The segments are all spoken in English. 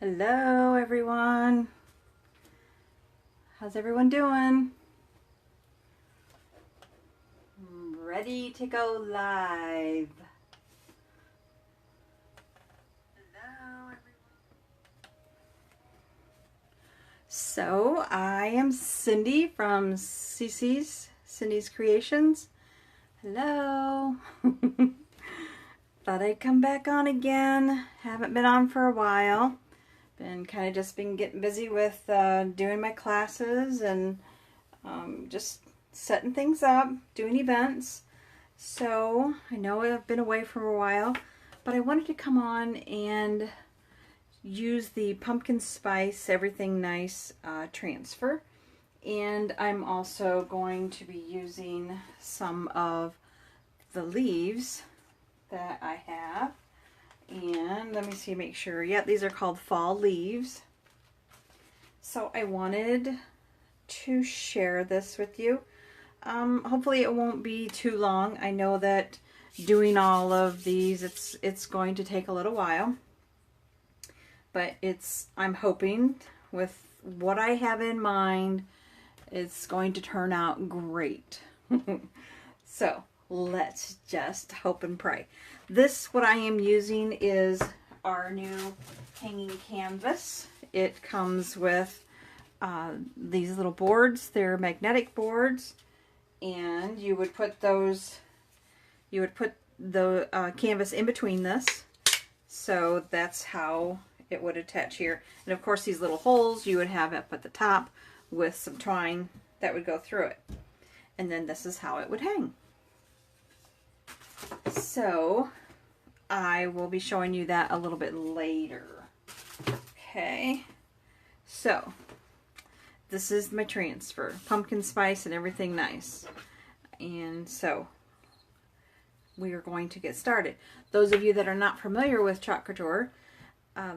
Hello everyone. How's everyone doing? I'm ready to go live. Hello everyone. So I am Cindy from Cindy's Creations. Hello. Thought I'd come back on again. Haven't been on for a while. Been getting busy with doing my classes and just setting things up, doing events. So I know I've been away for a while, but I wanted to come on and use the pumpkin spice everything nice transfer. And I'm also going to be using some of the leaves that I have. And let me see, make sure. Yeah, these are called fall leaves. So I wanted to share this with you. Hopefully it won't be too long. I know that doing all of these, it's going to take a little while. But I'm hoping with what I have in mind, it's going to turn out great. So let's just hope and pray. What I am using is our new hanging canvas. It comes with these little boards. They're magnetic boards, and you would put the canvas in between this. So that's how it would attach here. And of course these little holes you would have up at the top with some twine that would go through it. And then this is how it would hang. So I will be showing you that a little bit later. Okay, so this is my transfer, pumpkin spice and everything nice. And so we are going to get started. Those of you that are not familiar with Couture,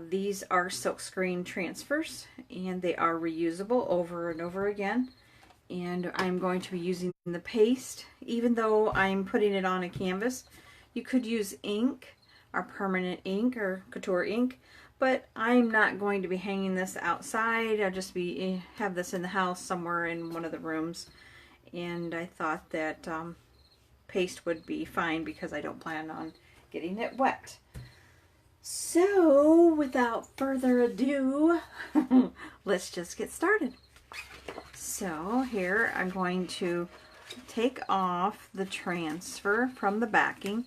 these are silkscreen transfers, and they are reusable over and over again. And I'm going to be using the paste. Even though I'm putting it on a canvas, you could use ink, our permanent ink or Couture ink, but I'm not going to be hanging this outside. I'll just have this in the house somewhere in one of the rooms. And I thought that paste would be fine because I don't plan on getting it wet. So without further ado, let's just get started. So here I'm going to take off the transfer from the backing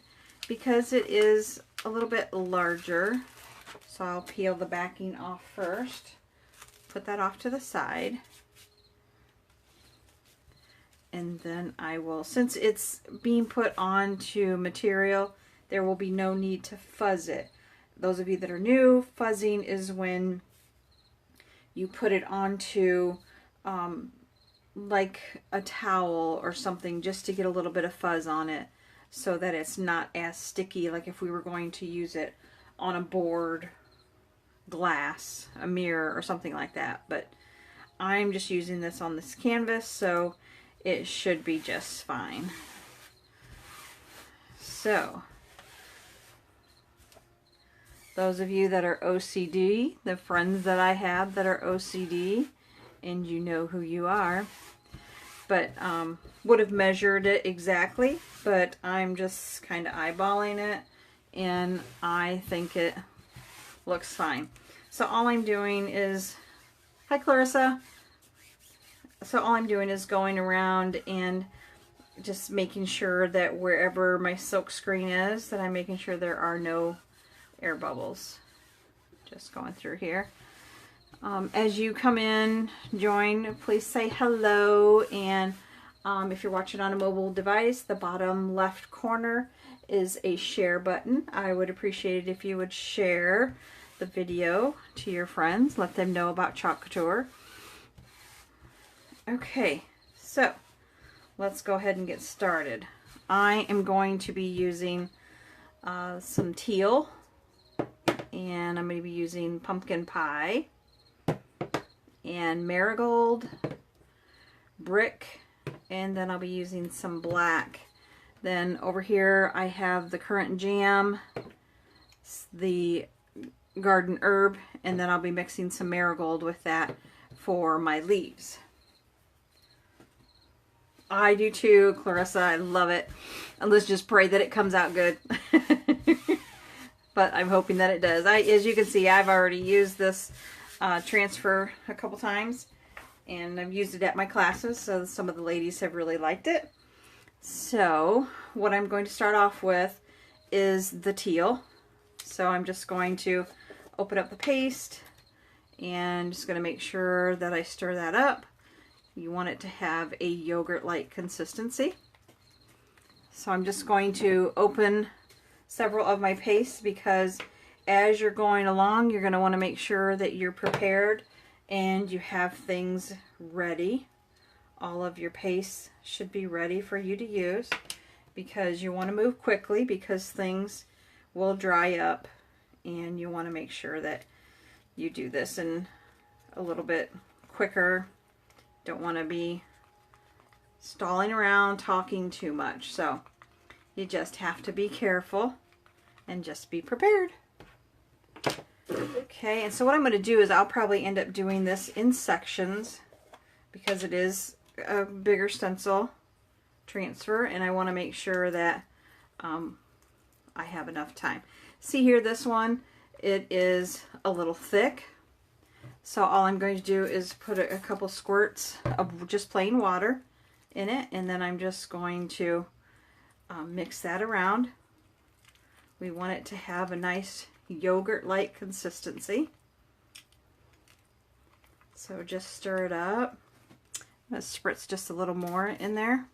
because it is a little bit larger. So I'll peel the backing off first, put that off to the side, and then I will, since it's being put onto material, there will be no need to fuzz it. Those of you that are new, fuzzing is when you put it onto like a towel or something, just to get a little bit of fuzz on it so that it's not as sticky, like if we were going to use it on a board, glass, a mirror, or something like that. But I'm just using this on this canvas, so it should be just fine. So those of you that are OCD, the friends that I have that are OCD, and you know who you are, but would have measured it exactly, but I'm just kind of eyeballing it, and I think it looks fine. So all I'm doing is, hi Clarissa, so all I'm doing is going around and just making sure that wherever my silk screen is, that I'm making sure there are no air bubbles. Just going through here. As you come in, join, please say hello, and if you're watching on a mobile device, the bottom left corner is a share button. I would appreciate it if you would share the video to your friends, let them know about Couture. Okay, so let's go ahead and get started. I am going to be using some teal, and I'm going to be using pumpkin pie and marigold, brick, and then I'll be using some black. Then over here I have the currant jam, the garden herb, and then I'll be mixing some marigold with that for my leaves. I do too, Clarissa. I love it. And let's just pray that it comes out good. But I'm hoping that it does. As you can see, I've already used this transfer a couple times, and I've used it at my classes, so some of the ladies have really liked it. So what I'm going to start off with is the teal. So I'm just going to open up the paste and just going to make sure that I stir that up. You want it to have a yogurt-like consistency. So I'm just going to open several of my pastes, because as you're going along, you're going to want to make sure that you're prepared and you have things ready. All of your pastes should be ready for you to use, because you want to move quickly, because things will dry up, and you want to make sure that you do this in a little bit quicker. Don't want to be stalling around talking too much. So you just have to be careful and just be prepared. Okay, and so what I'm going to do is I'll probably end up doing this in sections, because it is a bigger stencil transfer, and I want to make sure that I have enough time. See here, this one, it is a little thick. So all I'm going to do is put a couple squirts of just plain water in it, and then I'm just going to mix that around. We want it to have a nice yogurt-like consistency. So just stir it up. I'm going to spritz just a little more in there.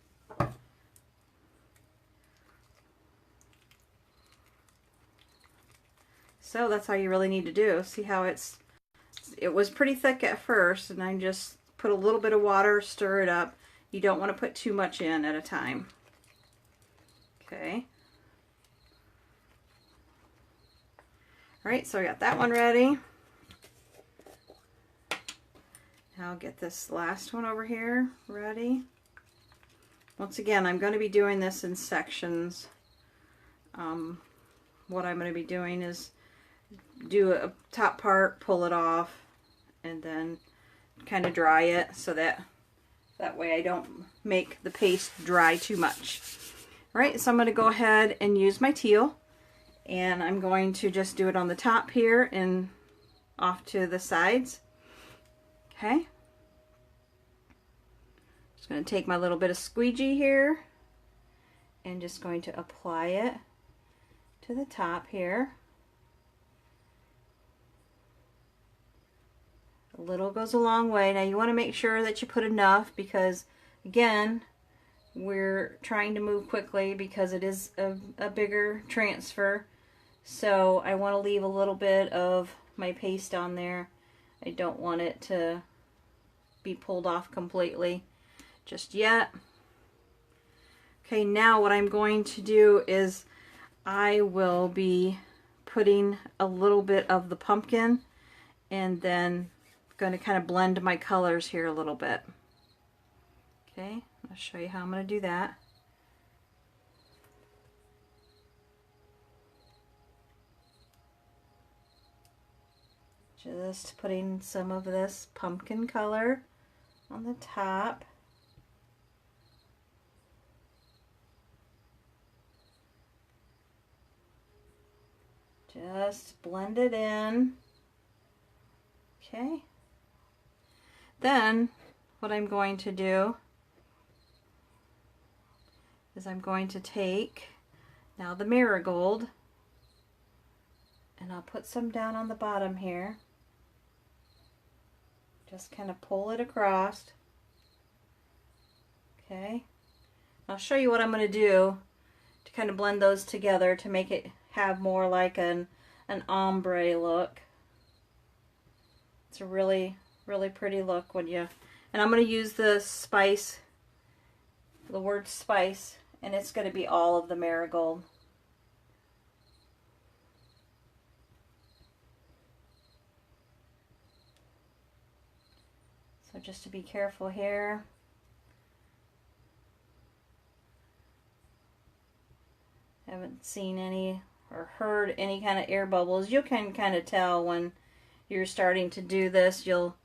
So that's how you really need to do. See how it was pretty thick at first, and I just put a little bit of water, stir it up. You don't want to put too much in at a time. Okay. Alright, so I got that one ready. Now I'll get this last one over here ready. Once again, I'm going to be doing this in sections. What I'm going to be doing is do a top part, pull it off, and then kind of dry it, so that way I don't make the paste dry too much. Alright, so I'm going to go ahead and use my teal, and I'm going to just do it on the top here and off to the sides. Okay. Just going to take my little bit of squeegee here and just going to apply it to the top here. A little goes a long way. Now you want to make sure that you put enough, because again, we're trying to move quickly because it is a bigger transfer. So I want to leave a little bit of my paste on there. I don't want it to be pulled off completely just yet. Okay, now what I'm going to do is I will be putting a little bit of the pumpkin, and then going to kind of blend my colors here a little bit. Okay, I'll show you how I'm going to do that. Just putting some of this pumpkin color on the top. Just blend it in. Okay. Then what I'm going to do is I'm going to take now the marigold, and I'll put some down on the bottom here. Just kind of pull it across. Okay. I'll show you what I'm going to do to kind of blend those together to make it have more like an ombre look. It's a really pretty look when you, and I'm going to use the spice, the word spice, and it's going to be all of the marigold. So just to be careful here. Haven't seen any or heard any kind of air bubbles, you can kind of tell when you're starting to do this. You'll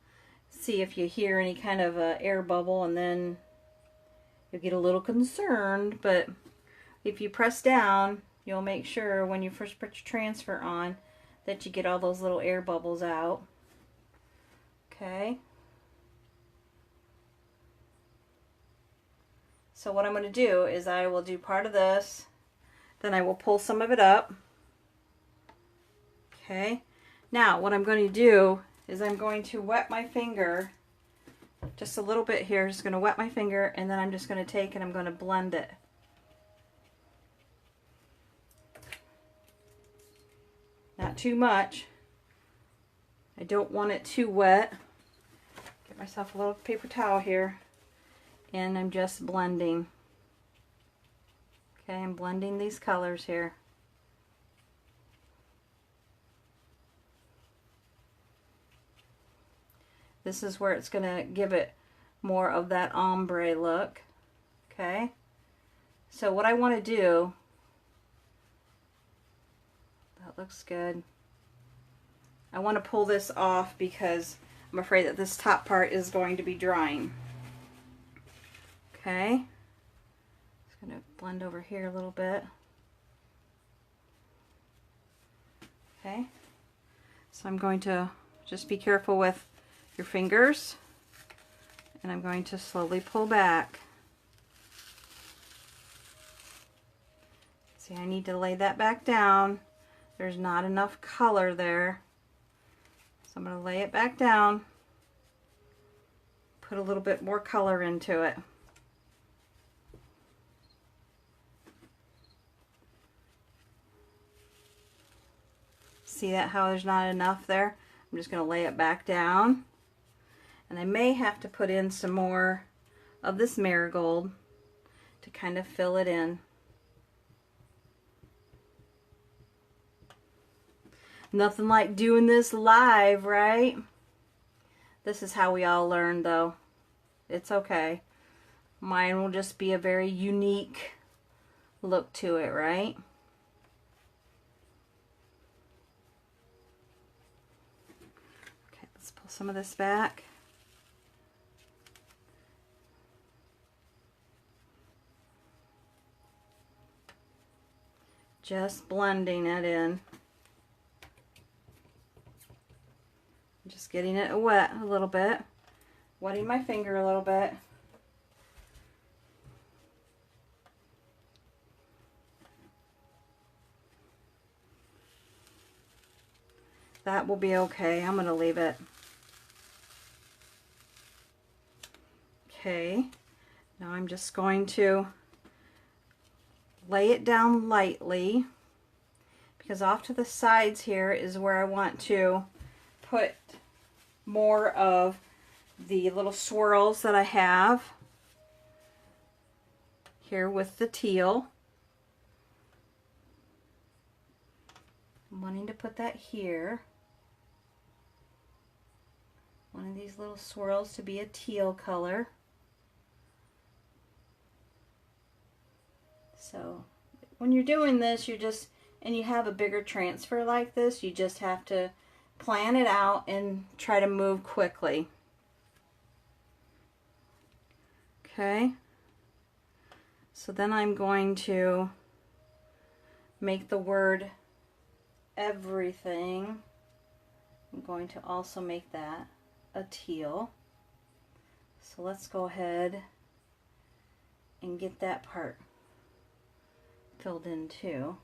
see if you hear any kind of air bubble, and then you'll get a little concerned. But if you press down, you'll make sure when you first put your transfer on that you get all those little air bubbles out. Okay. So what I'm going to do is I will do part of this, then I will pull some of it up. Okay. Now what I'm going to do is I'm going to wet my finger just a little bit here. Just going to wet my finger, and then I'm just going to take and I'm going to blend it. Not too much. I don't want it too wet. Get myself a little paper towel here, and I'm just blending. Okay, I'm blending these colors here. This is where it's going to give it more of that ombre look. Okay, so what I want to do, that looks good. I want to pull this off because I'm afraid that this top part is going to be drying. Okay, just going to blend over here a little bit. Okay, so I'm going to just be careful with your fingers, and I'm going to slowly pull back. See, I need to lay that back down. There's not enough color there. So I'm going to lay it back down, put a little bit more color into it. See that, how there's not enough there? I'm just going to lay it back down. And I may have to put in some more of this marigold to kind of fill it in. Nothing like doing this live, right? This is how we all learn, though. It's okay. Mine will just be a very unique look to it, right? Okay, let's pull some of this back. Just blending it in. Just getting it wet a little bit. Wetting my finger a little bit. That will be okay. I'm going to leave it. Okay. Now I'm just going to lay it down lightly, because off to the sides here is where I want to put more of the little swirls that I have here with the teal. I'm wanting to put that here. One of these little swirls to be a teal color. So when you're doing this, and you have a bigger transfer like this, you just have to plan it out and try to move quickly. Okay, so then I'm going to make the word everything. I'm going to also make that a teal. So let's go ahead and get that part filled in too.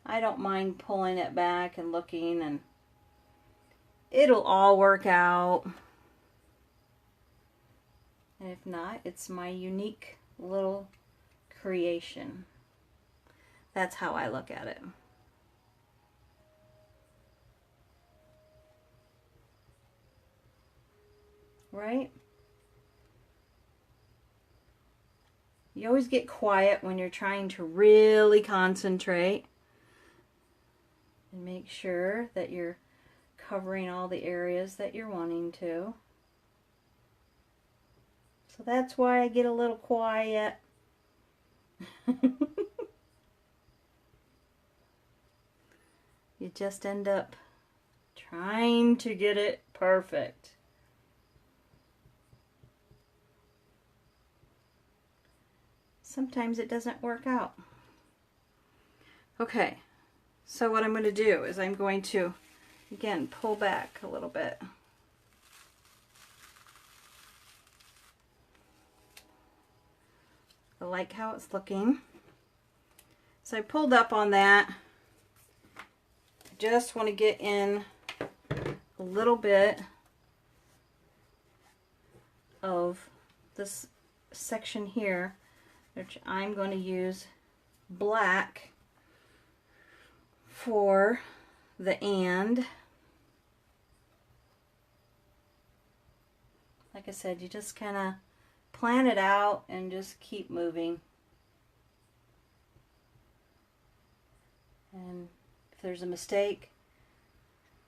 I don't mind pulling it back and looking, and it'll all work out. And if not, it's my unique little creation. That's how I look at it. Right? You always get quiet when you're trying to really concentrate and make sure that you're covering all the areas that you're wanting to. So that's why I get a little quiet. You just end up trying to get it perfect. Sometimes it doesn't work out. Okay, so what I'm going to do is I'm going to, again, pull back a little bit. I like how it's looking. So I pulled up on that. I just want to get in a little bit of this section here, which I'm going to use black for the and. Like I said, you just kind of plan it out and just keep moving. And if there's a mistake,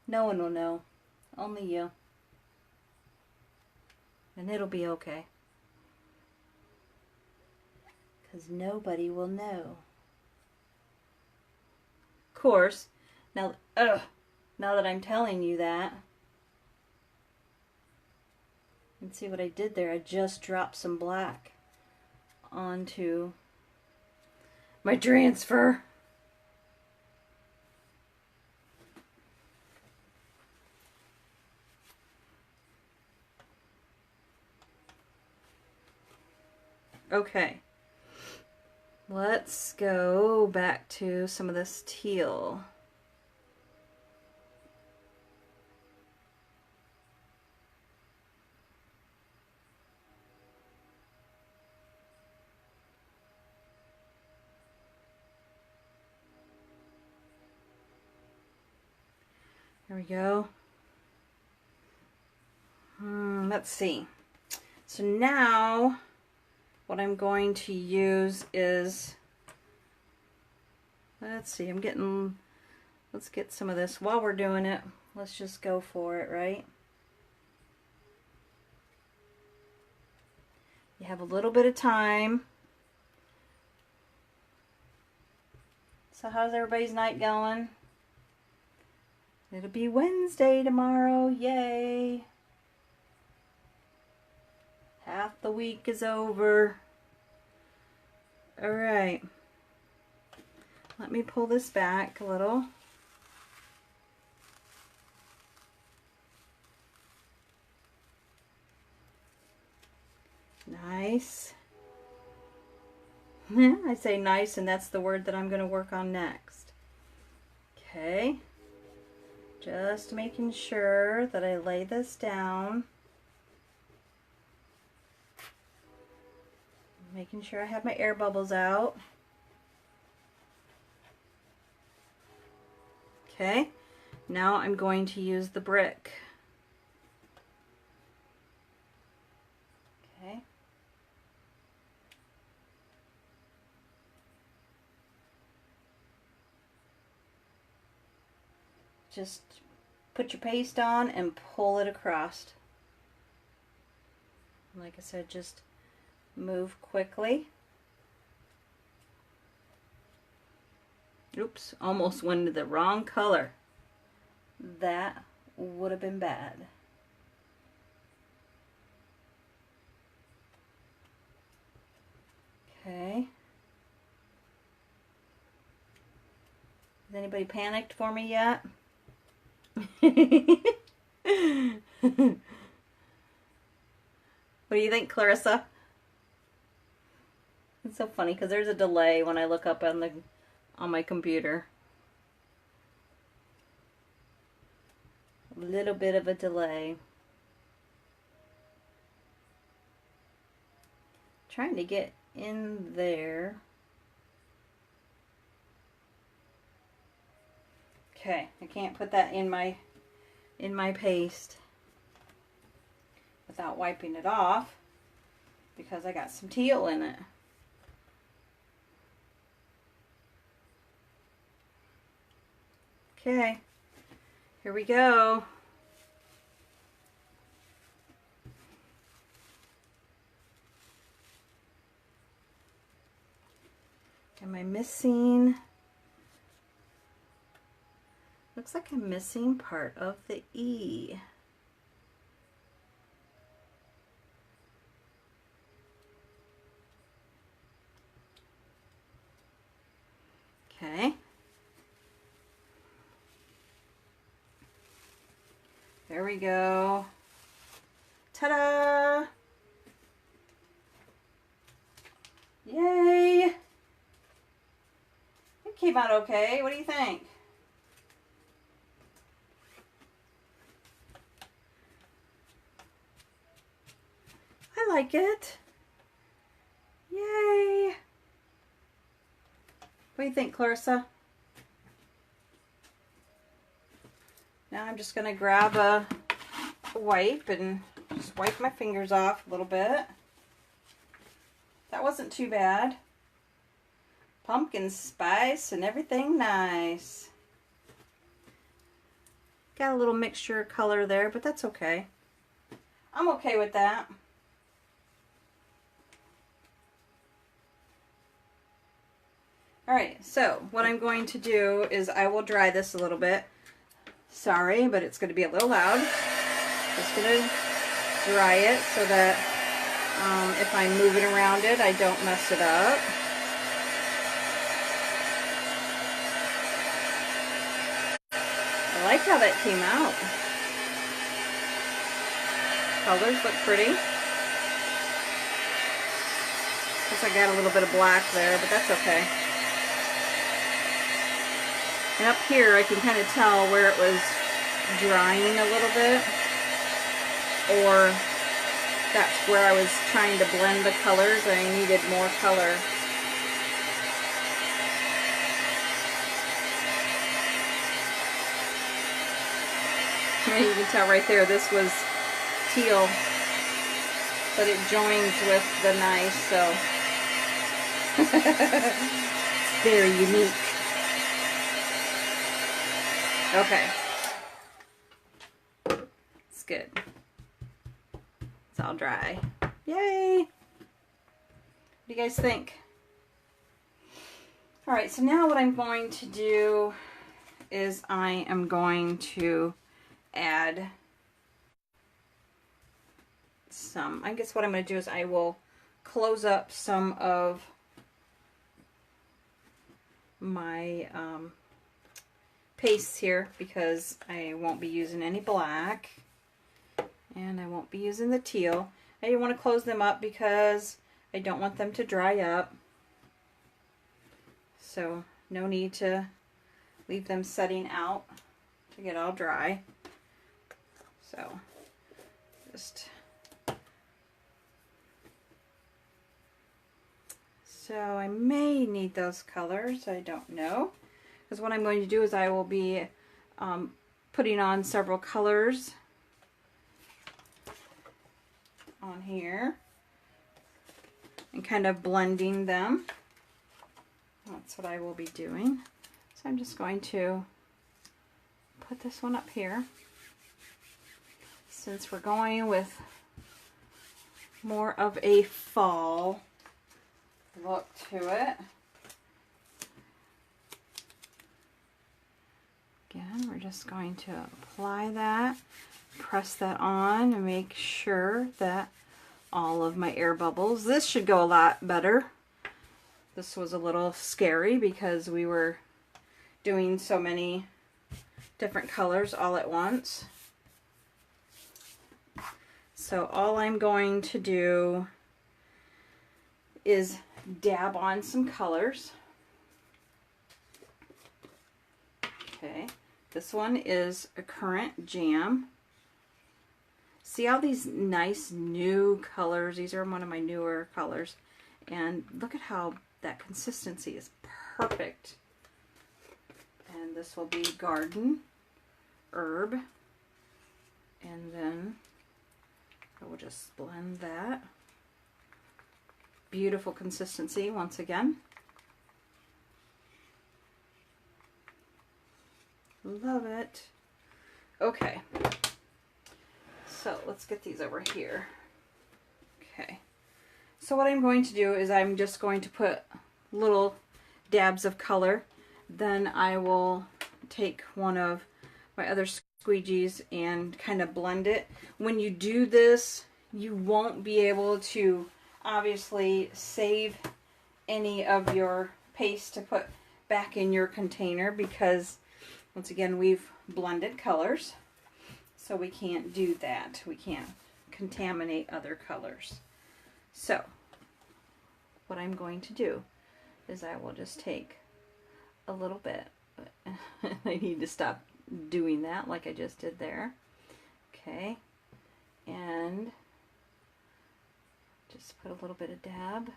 no one will know, only you. And it'll be okay. Because nobody will know. Of course, now that I'm telling you that, and see what I did there, I just dropped some black onto my transfer. Okay, let's go back to some of this teal. There we go. Let's see. So now what I'm going to use is, let's see, let's get some of this. While we're doing it, let's just go for it, right? You have a little bit of time. So how's everybody's night going? It'll be Wednesday tomorrow, yay! Half the week is over. Alright. Let me pull this back a little. Nice. I say nice, and that's the word that I'm going to work on next. Okay. Just making sure that I lay this down. Making sure I have my air bubbles out. Okay, now I'm going to use the brick. Okay. Just put your paste on and pull it across. Like I said, just move quickly. Oops, almost went into the wrong color. That would have been bad. Okay. Has anybody panicked for me yet? What do you think, Clarissa? It's so funny because there's a delay when I look up on my computer. A little bit of a delay. Trying to get in there. Okay, I can't put that in my paste without wiping it off because I got some teal in it. Okay, here we go. Am I missing? Looks like I'm missing part of the E. Okay. There we go. Ta-da! Yay! It came out okay. What do you think? I like it. Yay! What do you think, Clarissa? Now I'm just going to grab a wipe and just wipe my fingers off a little bit. That wasn't too bad. Pumpkin spice and everything nice. Got a little mixture of color there, but that's okay. I'm okay with that. Alright, so what I'm going to do is I will dry this a little bit. Sorry, but it's going to be a little loud. Just going to dry it so that if I'm moving around it, I don't mess it up. I like how that came out. Colors look pretty. Guess I got a little bit of black there, but that's okay. And up here I can kind of tell where it was drying a little bit, or that's where I was trying to blend the colors and I needed more color. And you can tell right there this was teal, but it joins with the nice, so it's very unique. Okay. It's good. It's all dry. Yay! What do you guys think? Alright, so now what I'm going to do is I am going to add some, I guess what I'm going to do is I will close up some of my pastes here because I won't be using any black and I won't be using the teal. I want to close them up because I don't want them to dry up, so no need to leave them setting out to get all dry. So just I may need those colors, I don't know. Because what I'm going to do is I will be putting on several colors on here and kind of blending them. That's what I will be doing. So I'm just going to put this one up here. Since we're going with more of a fall look to it. Again, we're just going to apply that, press that on, and make sure that all of my air bubbles, this should go a lot better. This was a little scary because we were doing so many different colors all at once. So all I'm going to do is dab on some colors. Okay. This one is a Current Jam. See all these nice new colors? These are one of my newer colors. And look at how that consistency is perfect. And this will be Garden Herb. And then I will just blend that. Beautiful consistency once again. Love it. Okay, so let's get these over here. Okay, so what I'm going to do is I'm just going to put little dabs of color, then I will take one of my other squeegees and kind of blend it. When you do this, you won't be able to obviously save any of your paste to put back in your container because, once again, we've blended colors, so we can't do that. We can't contaminate other colors. So what I'm going to do is I will just take a little bit. I need to stop doing that like I just did there. Okay, and just put a little bit of dab.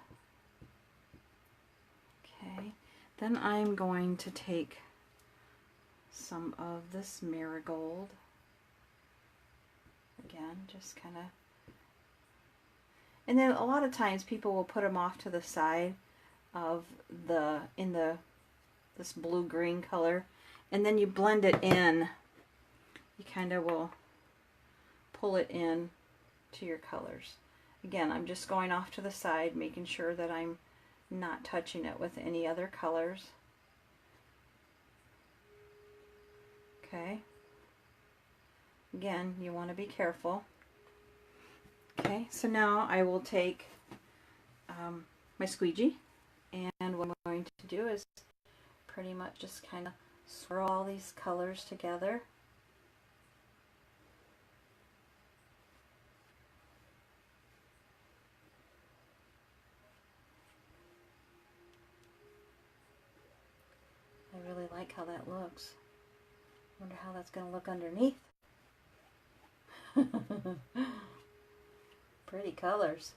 Okay, then I'm going to take some of this marigold. Again, just kind of, and then a lot of times people will put them off to the side of this blue-green color, and then you blend it in. You kind of will pull it in to your colors. Again, I'm just going off to the side, making sure that I'm not touching it with any other colors. Okay. Again, you want to be careful. Okay, so now I will take my squeegee, and what I'm going to do is pretty much just kind of swirl all these colors together. I really like how that looks. Wonder how that's going to look underneath. Pretty colors.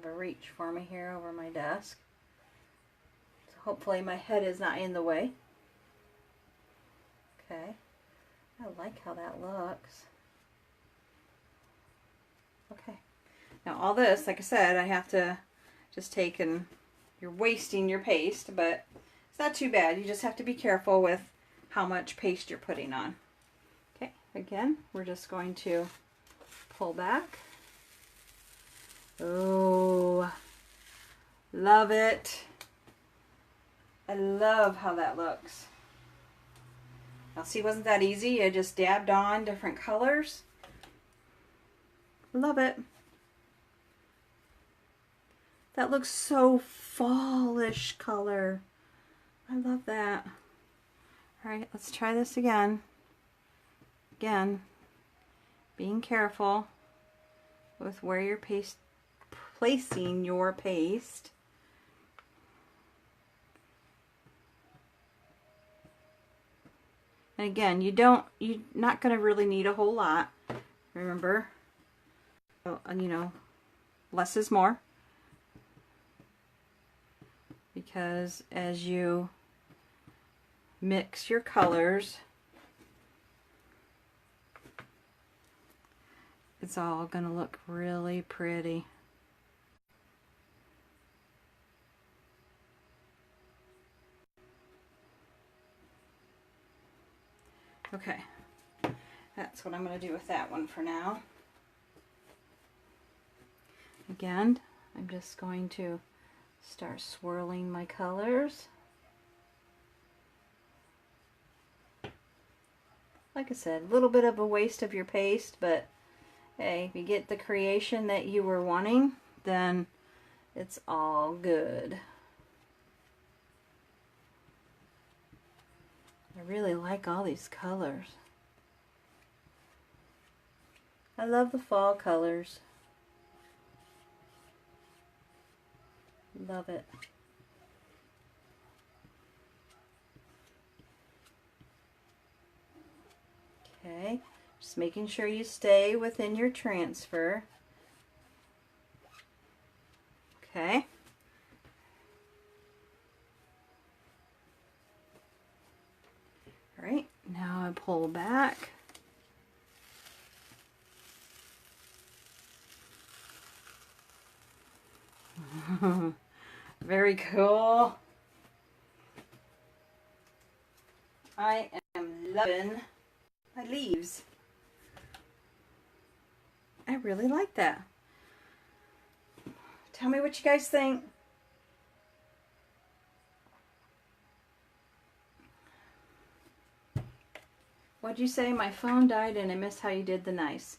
Got a reach for me here over my desk. So hopefully my head is not in the way. Okay. I like how that looks. Okay. Now all this, like I said, I have to just take, and you're wasting your paste, but it's not too bad. You just have to be careful with how much paste you're putting on. Okay, again, we're just going to pull back. Oh, love it. I love how that looks. Now see, wasn't that easy? I just dabbed on different colors. Love it. That looks so fallish color. I love that. All right, let's try this again. Again, being careful with where you're placing your paste. And again, you're not going to really need a whole lot. Remember, you know, less is more. Because as you mix your colors, it's all going to look really pretty. Okay, that's what I'm going to do with that one for now. Again, I'm just going to start swirling my colors. Like I said, a little bit of a waste of your paste, but hey, if you get the creation that you were wanting, then it's all good. I really like all these colors. I love the fall colors. Love it. Okay, just making sure you stay within your transfer. Okay. All right, now I pull back. Very cool. I am loving my leaves. I really like that. Tell me what you guys think. What'd you say? My phone died and I missed how you did the nice.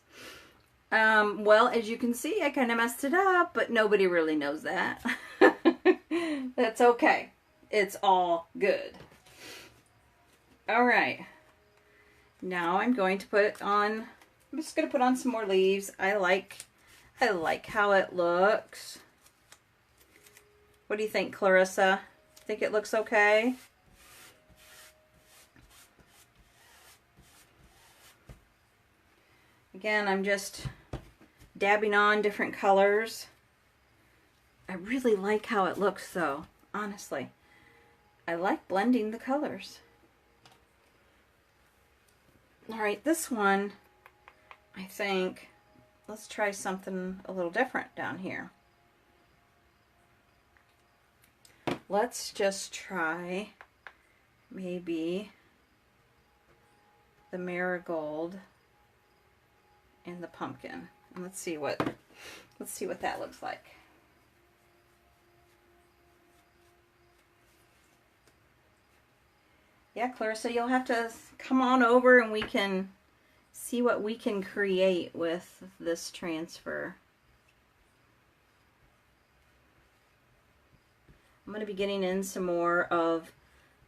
Well, as you can see, I kind of messed it up, but nobody really knows that. That's okay. It's all good. All right. Now I'm going to put on, I'm just going to put on some more leaves. I like how it looks. What do you think, Clarissa? Think it looks okay? Again, I'm just dabbing on different colors. I really like how it looks though, honestly. I like blending the colors. All right, this one, I think, let's try something a little different down here. Let's just try maybe the marigold and the pumpkin. And let's see what that looks like. Yeah, Clarissa, you'll have to come on over and we can see what we can create with this transfer. I'm going to be getting in some more of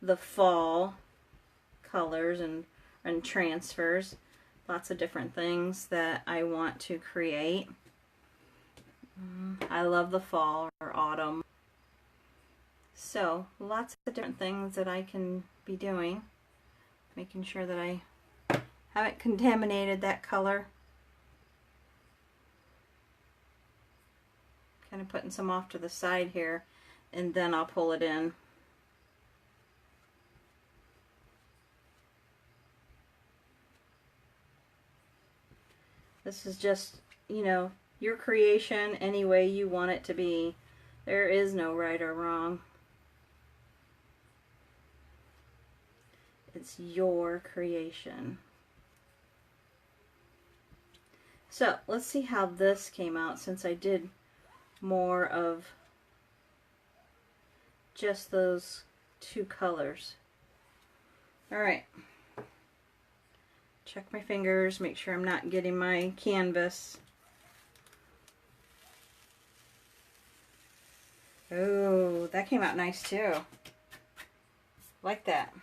the fall colors and transfers. Lots of different things that I want to create. I love the fall or autumn. So lots of different things that I can be doing. Making sure that I haven't contaminated that color. Kind of putting some off to the side here, and then I'll pull it in. This is just, you know, your creation any way you want it to be. There is no right or wrong. It's your creation. So let's see how this came out, since I did more of just those two colors. All right. Check my fingers, make sure I'm not getting my canvas. Oh, that came out nice too. Like that.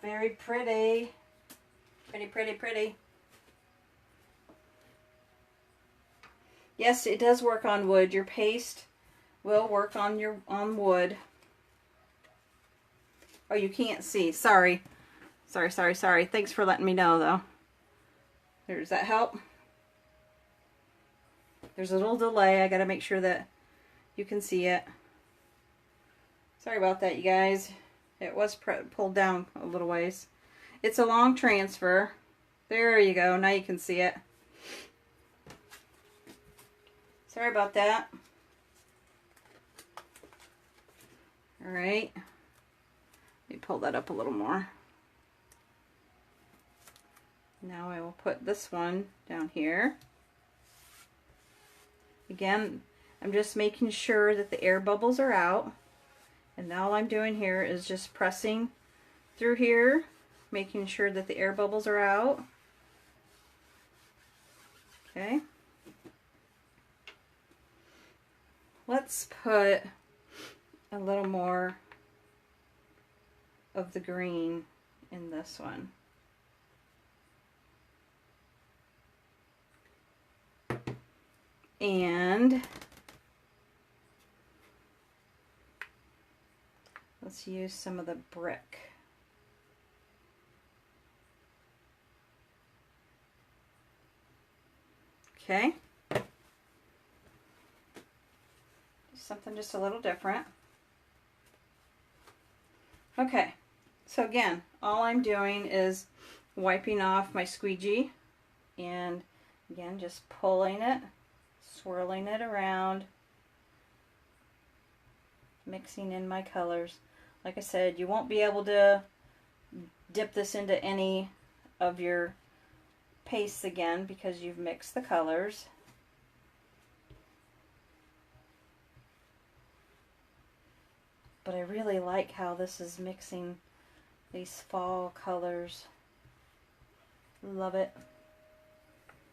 Very pretty. Pretty, pretty, pretty. Yes, it does work on wood. Your paste will work on wood. Oh, you can't see. Sorry. Sorry. Thanks for letting me know, though. Does that help? There's a little delay. I got to make sure that you can see it. Sorry about that, you guys. It was pulled down a little ways. It's a long transfer. There you go. Now you can see it. Sorry about that. All right. Let me pull that up a little more. Now I will put this one down here. Again, I'm just making sure that the air bubbles are out. And all I'm doing here is just pressing through here, making sure that the air bubbles are out. Okay. Let's put a little more of the green in this one. And let's use some of the brick. Okay. Something just a little different. Okay. So again, all I'm doing is wiping off my squeegee and again just pulling it, swirling it around, mixing in my colors. Like I said, you won't be able to dip this into any of your pastes again because you've mixed the colors. But I really like how this is mixing these fall colors. Love it.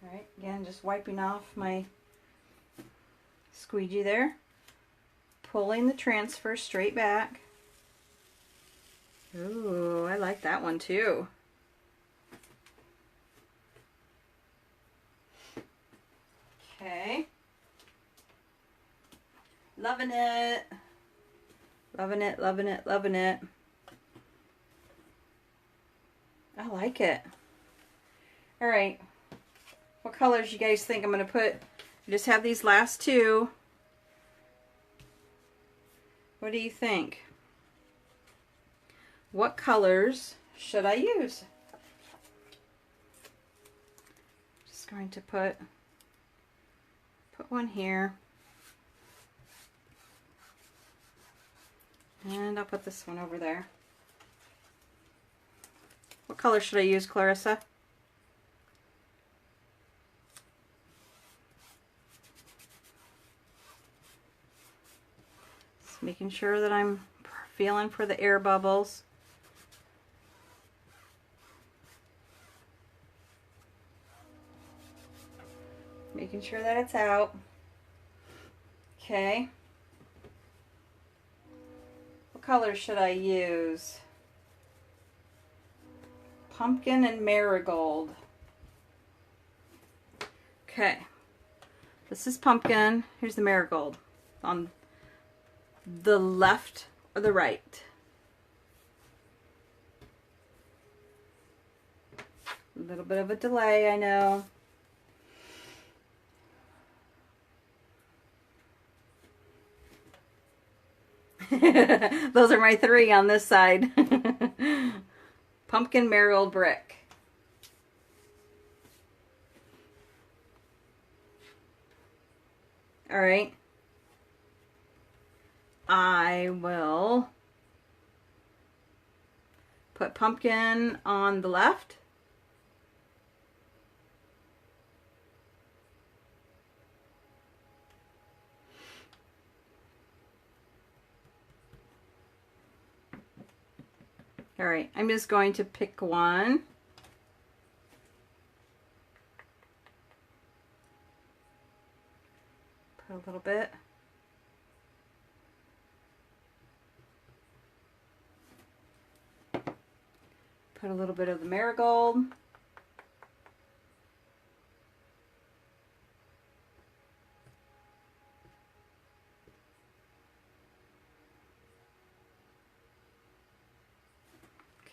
Alright, again, just wiping off my squeegee there. Pulling the transfer straight back. Ooh, I like that one too. Okay. Loving it. Loving it, loving it, loving it. I like it. Alright. What colors you guys think I'm going to put? I just have these last two. What do you think? What colors should I use? Just going to put one here. And I'll put this one over there. What color should I use, Clarissa? Just making sure that I'm feeling for the air bubbles. Making sure that it's out. Okay. What color should I use? Pumpkin and marigold. Okay. This is pumpkin. Here's the marigold. On the left or the right? A little bit of a delay, I know. Those are my three on this side. Pumpkin, marigold, brick. All right. I will put pumpkin on the left. All right, I'm just going to pick one. Put a little bit. Put a little bit of the marigold.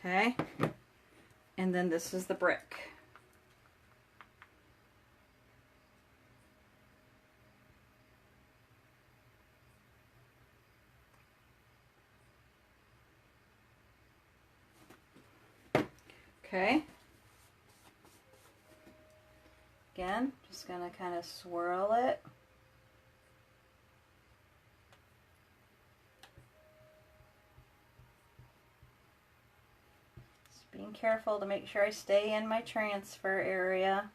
Okay, and then this is the brick. Okay, again, just gonna kind of swirl it. Being careful to make sure I stay in my transfer area.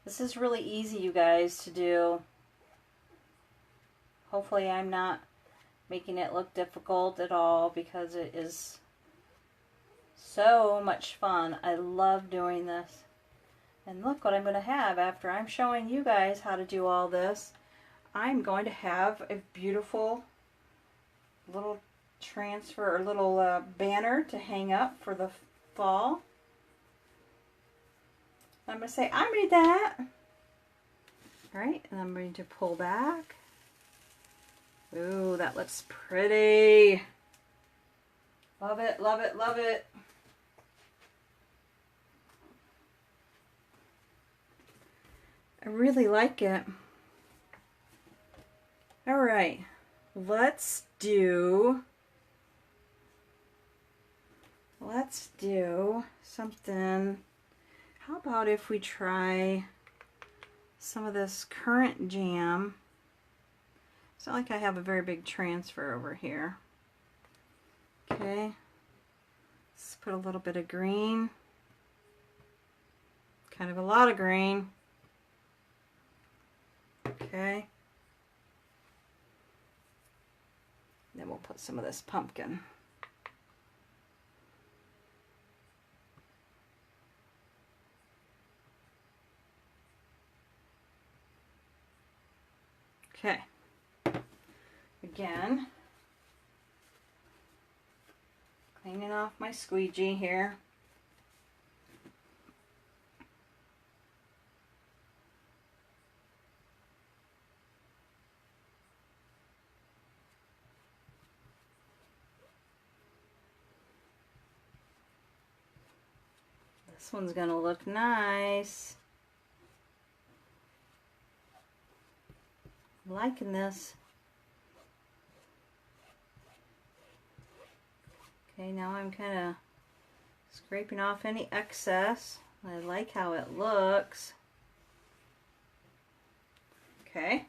This is really easy, you guys, to do. Hopefully I'm not making it look difficult at all, because it is so much fun. I love doing this. And look what I'm going to have after I'm showing you guys how to do all this. I'm going to have a beautiful little transfer or little banner to hang up for the fall. I'm going to say, I made that. All right, and I'm going to pull back. Ooh, that looks pretty. Love it, love it, love it. I really like it. All right, let's do something. How about if we try some of this currant jam? It's not like I have a very big transfer over here. Okay, let's put a little bit of green, kind of a lot of green. Okay, then we'll put some of this pumpkin. Okay, again, cleaning off my squeegee here. This one's gonna look nice. I'm liking this. Okay, now I'm kind of scraping off any excess. I like how it looks. Okay.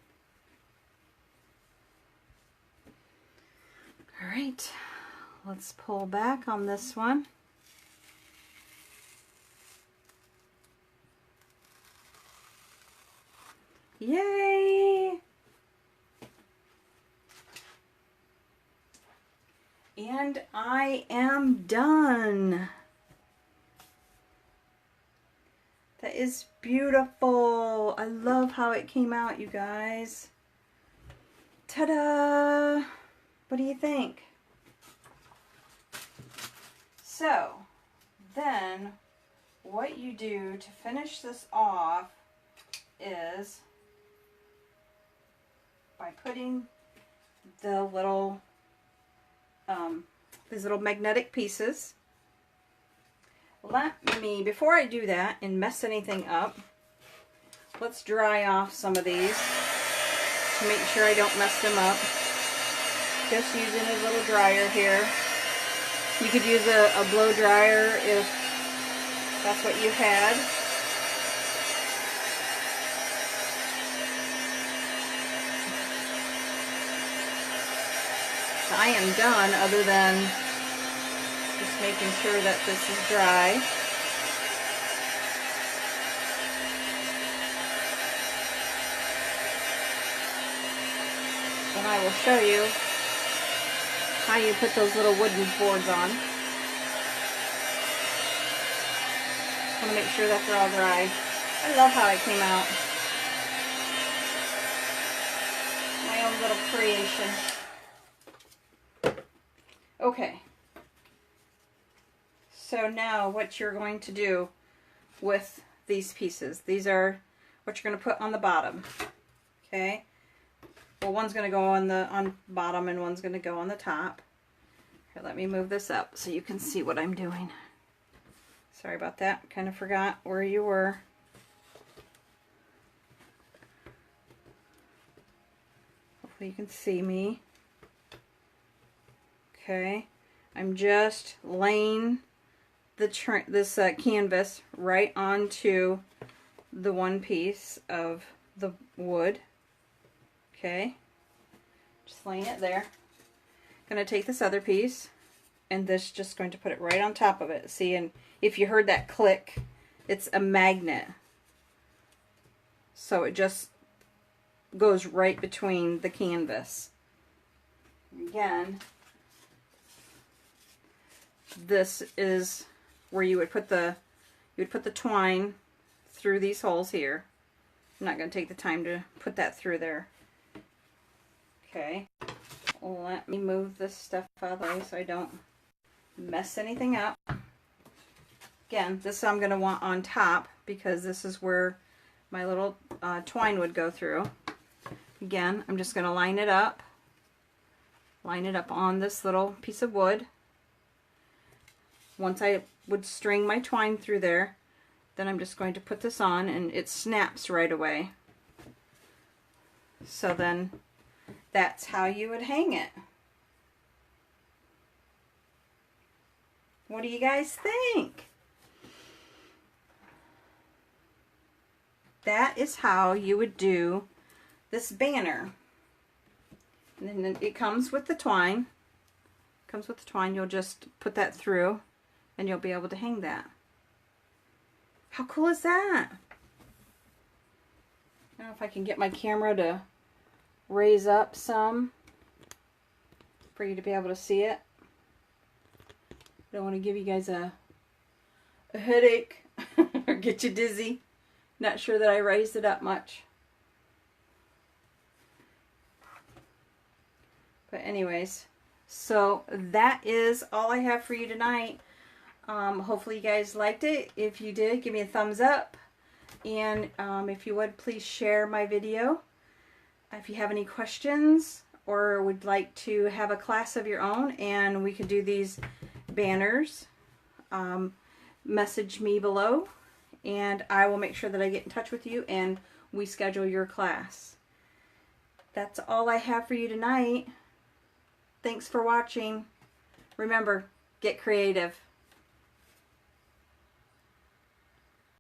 All right, let's pull back on this one. Yay! And I am done. That is beautiful. I love how it came out, you guys. Ta-da! What do you think? So, then what you do to finish this off is by putting the little these little magnetic pieces. Let me, before I do that and mess anything up, let's dry off some of these to make sure I don't mess them up. Just using a little dryer here. You could use a blow dryer if that's what you had. I am done, other than just making sure that this is dry. And I will show you how you put those little wooden boards on. I want to make sure that they're all dry. I love how it came out. My own little creation. Okay, so now what you're going to do with these pieces, these are what you're going to put on the bottom. Okay, well, one's going to go on the bottom and one's going to go on the top. Here, let me move this up so you can see what I'm doing. Sorry about that, kind of forgot where you were. Hopefully you can see me. Okay, I'm just laying this canvas right onto the one piece of the wood. Okay, just laying it there. Gonna take this other piece and this, just going to put it right on top of it. See, and if you heard that click, it's a magnet. So it just goes right between the canvas. Again, this is where you would put the twine through these holes here. I'm not going to take the time to put that through there. Okay, let me move this stuff out of the way so I don't mess anything up. Again, this I'm going to want on top because this is where my little twine would go through. Again, I'm just going to line it up on this little piece of wood. Once I would string my twine through there, then I'm just going to put this on, and it snaps right away. So then that's how you would hang it. What do you guys think? That is how you would do this banner. And then it comes with the twine. Comes with the twine. You'll just put that through and you'll be able to hang that. How cool is that? I don't know if I can get my camera to raise up some for you to be able to see it. I don't want to give you guys a headache or get you dizzy. Not sure that I raised it up much. But anyways, so that is all I have for you tonight. Hopefully you guys liked it. If you did, give me a thumbs up. And if you would, please share my video. If you have any questions or would like to have a class of your own and we could do these banners, message me below and I will make sure that I get in touch with you and we schedule your class. That's all I have for you tonight. Thanks for watching. Remember, get creative.